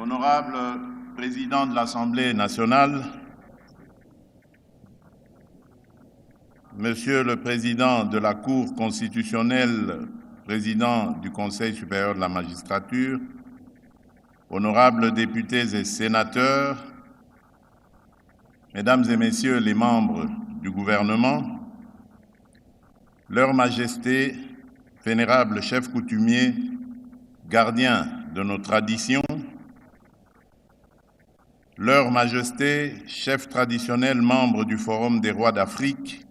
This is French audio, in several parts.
Honorable Président de l'Assemblée nationale, Monsieur le Président de la Cour constitutionnelle, Président du Conseil supérieur de la magistrature, honorables députés et sénateurs, Mesdames et Messieurs les membres du gouvernement, Leur Majesté, vénérable chef coutumier, gardien de nos traditions, Leur Majesté, chef traditionnel, membre du Forum des rois d'Afrique,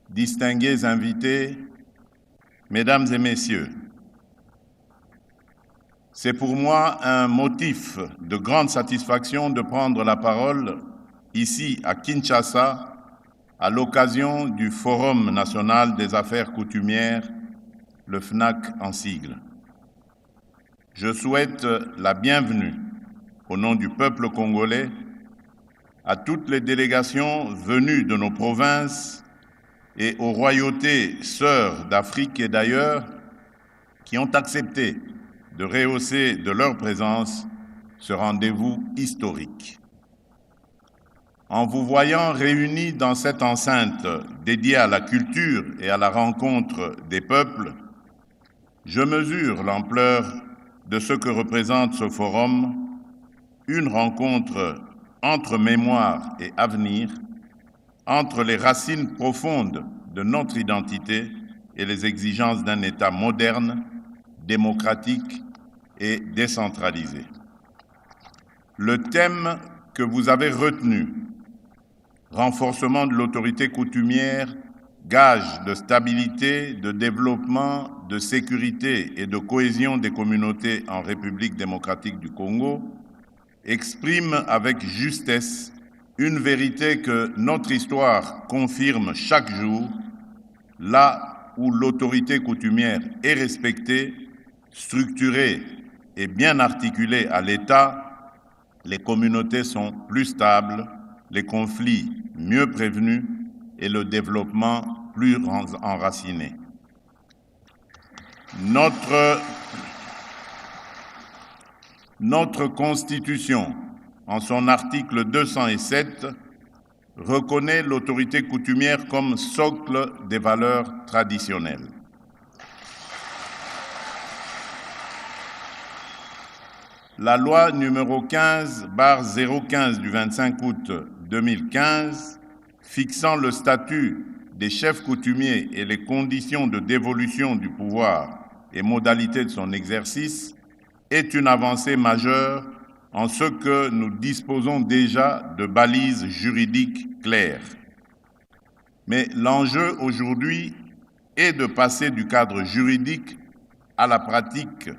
distingués invités, Mesdames et Messieurs, c'est pour moi un motif de grande satisfaction de prendre la parole ici à Kinshasa à l'occasion du Forum national des affaires coutumières, le FNAC en sigle. Je souhaite la bienvenue au nom du peuple congolais à toutes les délégations venues de nos provinces et aux royautés sœurs d'Afrique et d'ailleurs qui ont accepté de rehausser de leur présence ce rendez-vous historique. En vous voyant réunis dans cette enceinte dédiée à la culture et à la rencontre des peuples, je mesure l'ampleur de ce que représente ce forum, une rencontre entre mémoire et avenir, entre les racines profondes de notre identité et les exigences d'un État moderne, démocratique et décentralisé. Le thème que vous avez retenu, renforcement de l'autorité coutumière, gage de stabilité, de développement, de sécurité et de cohésion des communautés en République démocratique du Congo, exprime avec justesse une vérité que notre histoire confirme chaque jour, là où l'autorité coutumière est respectée, structurée et bien articulée à l'État, les communautés sont plus stables, les conflits mieux prévenus et le développement plus enraciné. Notre Constitution, en son article 207, reconnaît l'autorité coutumière comme socle des valeurs traditionnelles. La loi numéro 15/015 du 25 août 2015, fixant le statut des chefs coutumiers et les conditions de dévolution du pouvoir et modalités de son exercice, est une avancée majeure en ce que nous disposons déjà de balises juridiques claires. Mais l'enjeu aujourd'hui est de passer du cadre juridique à la pratique,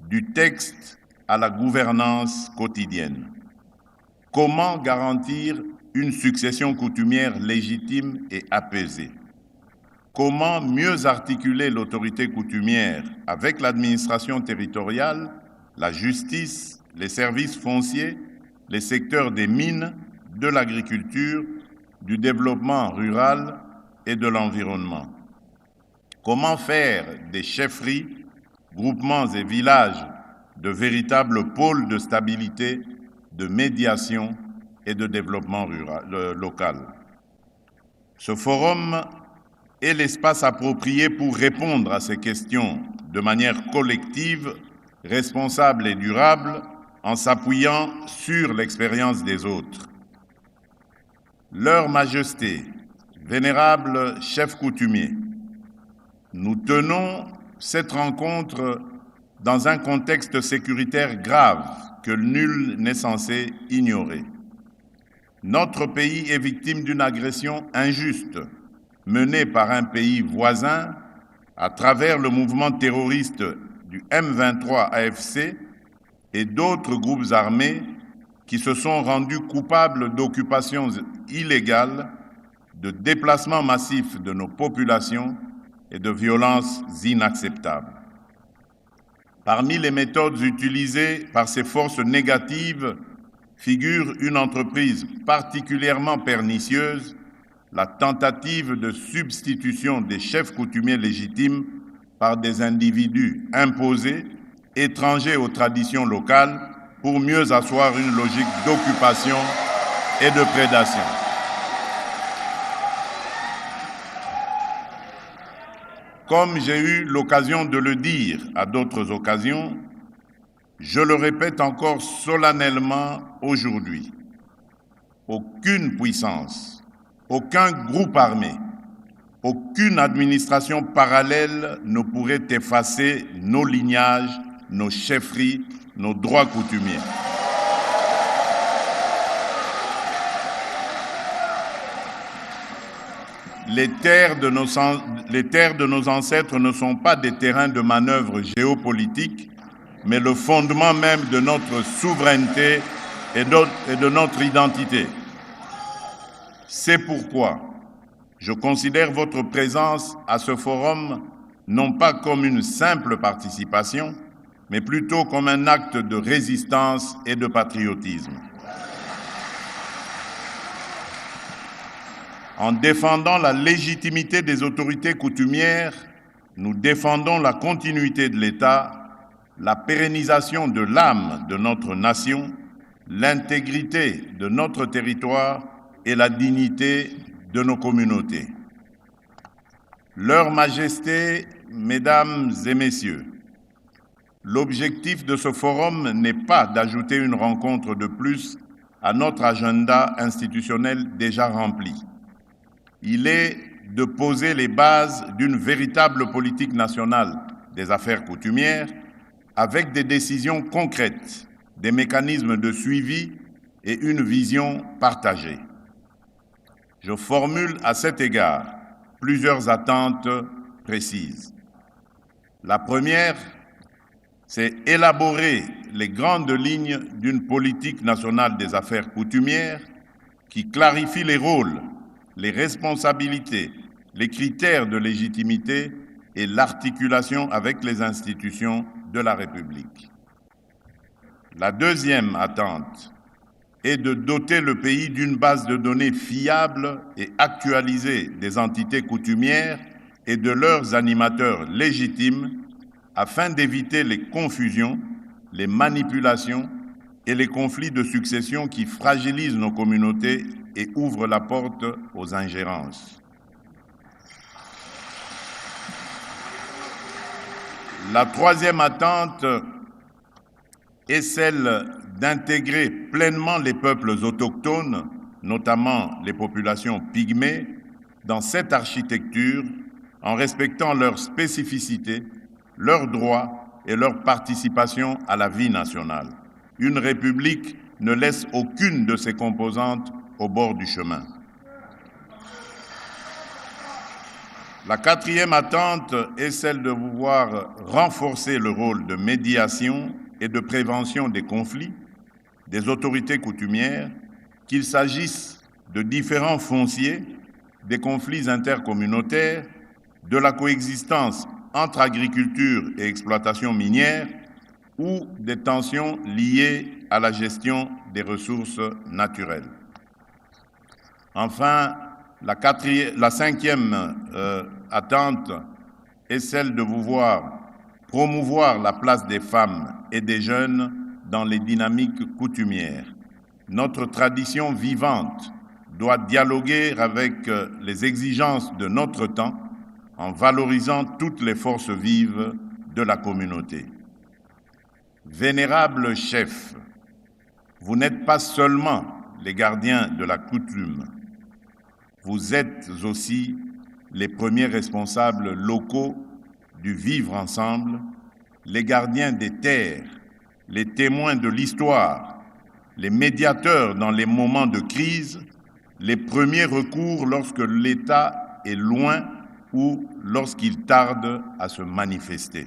du texte à la gouvernance quotidienne. Comment garantir une succession coutumière légitime et apaisée? Comment mieux articuler l'autorité coutumière avec l'administration territoriale, la justice, les services fonciers, les secteurs des mines, de l'agriculture, du développement rural et de l'environnement? Comment faire des chefferies, groupements et villages de véritables pôles de stabilité, de médiation et de développement local? Ce forum est l'espace approprié pour répondre à ces questions de manière collective, responsable et durable, en s'appuyant sur l'expérience des autres. Leur Majesté, vénérable chef coutumier, nous tenons cette rencontre dans un contexte sécuritaire grave que nul n'est censé ignorer. Notre pays est victime d'une agression injuste menée par un pays voisin à travers le mouvement terroriste du M23 AFC et d'autres groupes armés qui se sont rendus coupables d'occupations illégales, de déplacements massifs de nos populations et de violences inacceptables. Parmi les méthodes utilisées par ces forces négatives figure une entreprise particulièrement pernicieuse, la tentative de substitution des chefs coutumiers légitimes par des individus imposés, étrangers aux traditions locales pour mieux asseoir une logique d'occupation et de prédation. Comme j'ai eu l'occasion de le dire à d'autres occasions, je le répète encore solennellement aujourd'hui. Aucune puissance, aucun groupe armé, aucune administration parallèle ne pourrait effacer nos lignages, nos chefferies, nos droits coutumiers. Les terres de nos ancêtres ne sont pas des terrains de manœuvre géopolitique, mais le fondement même de notre souveraineté et de notre identité. C'est pourquoi je considère votre présence à ce forum non pas comme une simple participation, mais plutôt comme un acte de résistance et de patriotisme. En défendant la légitimité des autorités coutumières, nous défendons la continuité de l'État, la pérennisation de l'âme de notre nation, l'intégrité de notre territoire et la dignité de nos communautés. Leur Majesté, Mesdames et Messieurs, l'objectif de ce forum n'est pas d'ajouter une rencontre de plus à notre agenda institutionnel déjà rempli. Il est de poser les bases d'une véritable politique nationale des affaires coutumières avec des décisions concrètes, des mécanismes de suivi et une vision partagée. Je formule à cet égard plusieurs attentes précises. La première, c'est élaborer les grandes lignes d'une politique nationale des affaires coutumières qui clarifie les rôles, les responsabilités, les critères de légitimité et l'articulation avec les institutions de la République. La deuxième attente est de doter le pays d'une base de données fiable et actualisée des entités coutumières et de leurs animateurs légitimes afin d'éviter les confusions, les manipulations et les conflits de succession qui fragilisent nos communautés et ouvrent la porte aux ingérences. La troisième attente est celle d'intégrer pleinement les peuples autochtones, notamment les populations pygmées, dans cette architecture en respectant leurs spécificités, leurs droits et leur participation à la vie nationale. Une république ne laisse aucune de ses composantes au bord du chemin. La quatrième attente est celle de vouloir renforcer le rôle de médiation et de prévention des conflits des autorités coutumières, qu'il s'agisse de différents fonciers, des conflits intercommunautaires, de la coexistence entre agriculture et exploitation minière ou des tensions liées à la gestion des ressources naturelles. Enfin, la cinquième attente est celle de promouvoir la place des femmes et des jeunes dans les dynamiques coutumières. Notre tradition vivante doit dialoguer avec les exigences de notre temps en valorisant toutes les forces vives de la communauté. Vénérables chefs, vous n'êtes pas seulement les gardiens de la coutume, vous êtes aussi les premiers responsables locaux du vivre ensemble, les gardiens des terres, les témoins de l'histoire, les médiateurs dans les moments de crise, les premiers recours lorsque l'État est loin ou lorsqu'il tarde à se manifester.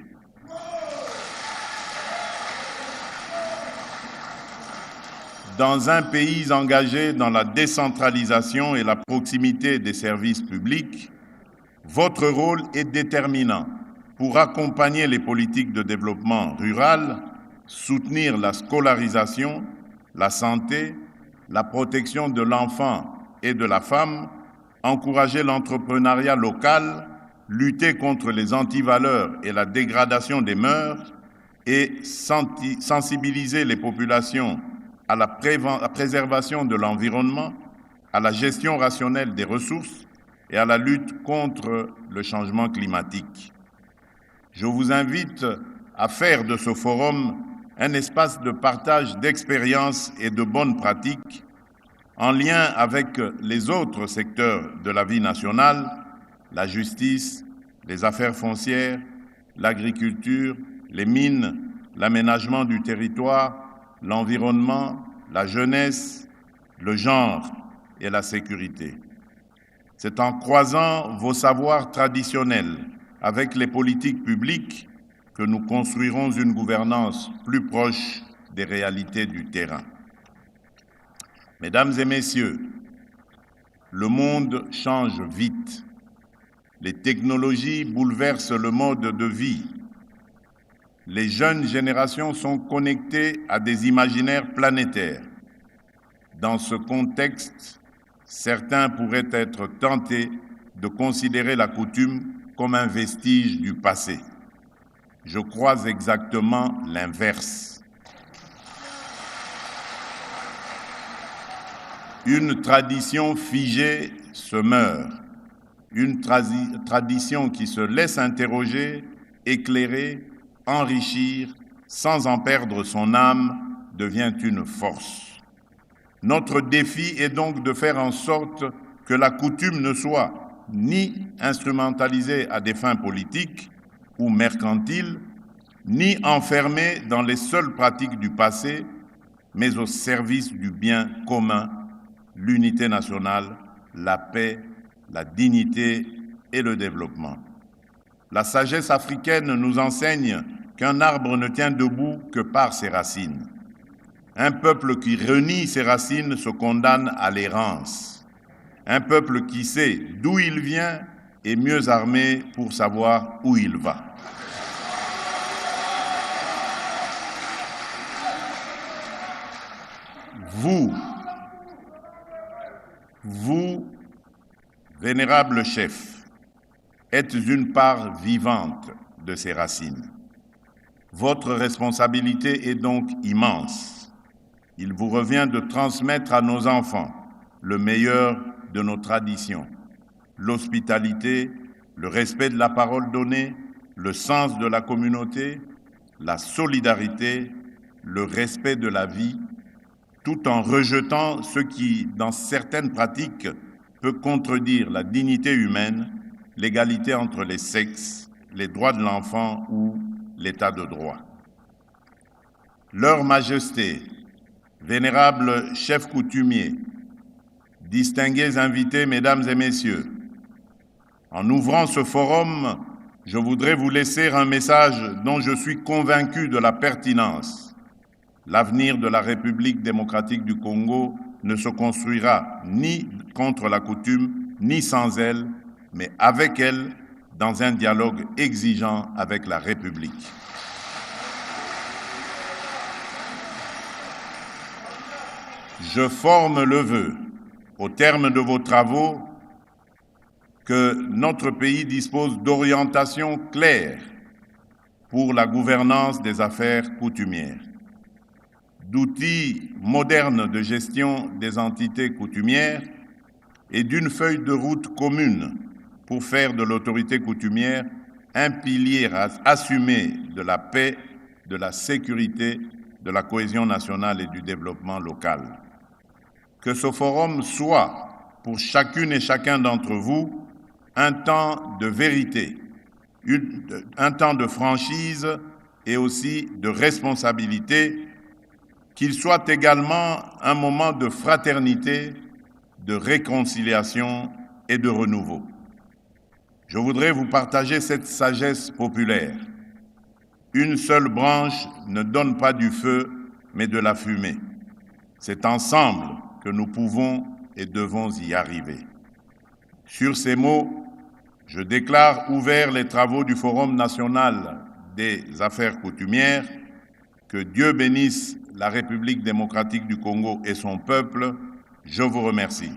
Dans un pays engagé dans la décentralisation et la proximité des services publics, votre rôle est déterminant pour accompagner les politiques de développement rural, soutenir la scolarisation, la santé, la protection de l'enfant et de la femme, encourager l'entrepreneuriat local, lutter contre les antivaleurs et la dégradation des mœurs, et sensibiliser les populations à la préservation de l'environnement, à la gestion rationnelle des ressources et à la lutte contre le changement climatique. Je vous invite à faire de ce forum un espace de partage d'expériences et de bonnes pratiques en lien avec les autres secteurs de la vie nationale, la justice, les affaires foncières, l'agriculture, les mines, l'aménagement du territoire, l'environnement, la jeunesse, le genre et la sécurité. C'est en croisant vos savoirs traditionnels avec les politiques publiques que nous construirons une gouvernance plus proche des réalités du terrain. Mesdames et messieurs, le monde change vite. Les technologies bouleversent le mode de vie. Les jeunes générations sont connectées à des imaginaires planétaires. Dans ce contexte, certains pourraient être tentés de considérer la coutume comme un vestige du passé. Je crois exactement l'inverse. Une tradition figée se meurt. Une tradition qui se laisse interroger, éclairer, enrichir, sans en perdre son âme, devient une force. Notre défi est donc de faire en sorte que la coutume ne soit ni instrumentalisée à des fins politiques ou mercantiles, ni enfermée dans les seules pratiques du passé, mais au service du bien commun, l'unité nationale, la paix, la dignité et le développement. La sagesse africaine nous enseigne qu'un arbre ne tient debout que par ses racines. Un peuple qui renie ses racines se condamne à l'errance. Un peuple qui sait d'où il vient est mieux armé pour savoir où il va. Vous, vénérable chef, êtes une part vivante de ces racines. Votre responsabilité est donc immense. Il vous revient de transmettre à nos enfants le meilleur de nos traditions, l'hospitalité, le respect de la parole donnée, le sens de la communauté, la solidarité, le respect de la vie, tout en rejetant ce qui, dans certaines pratiques, peut contredire la dignité humaine, l'égalité entre les sexes, les droits de l'enfant ou l'état de droit. Leur Majesté, vénérables chefs coutumiers, distingués invités, mesdames et messieurs, en ouvrant ce forum, je voudrais vous laisser un message dont je suis convaincu de la pertinence. L'avenir de la République démocratique du Congo ne se construira ni contre la coutume, ni sans elle, mais avec elle, dans un dialogue exigeant avec la République. Je forme le vœu, au terme de vos travaux, que notre pays dispose d'orientations claires pour la gouvernance des affaires coutumières, d'outils modernes de gestion des entités coutumières et d'une feuille de route commune pour faire de l'autorité coutumière un pilier assumé de la paix, de la sécurité, de la cohésion nationale et du développement local. Que ce forum soit, pour chacune et chacun d'entre vous, un temps de vérité, un temps de franchise et aussi de responsabilité, qu'il soit également un moment de fraternité, de réconciliation et de renouveau. Je voudrais vous partager cette sagesse populaire. Une seule branche ne donne pas du feu, mais de la fumée. C'est ensemble que nous pouvons et devons y arriver. Sur ces mots, je déclare ouverts les travaux du Forum national des affaires coutumières. Que Dieu bénisse la République démocratique du Congo et son peuple. Je vous remercie.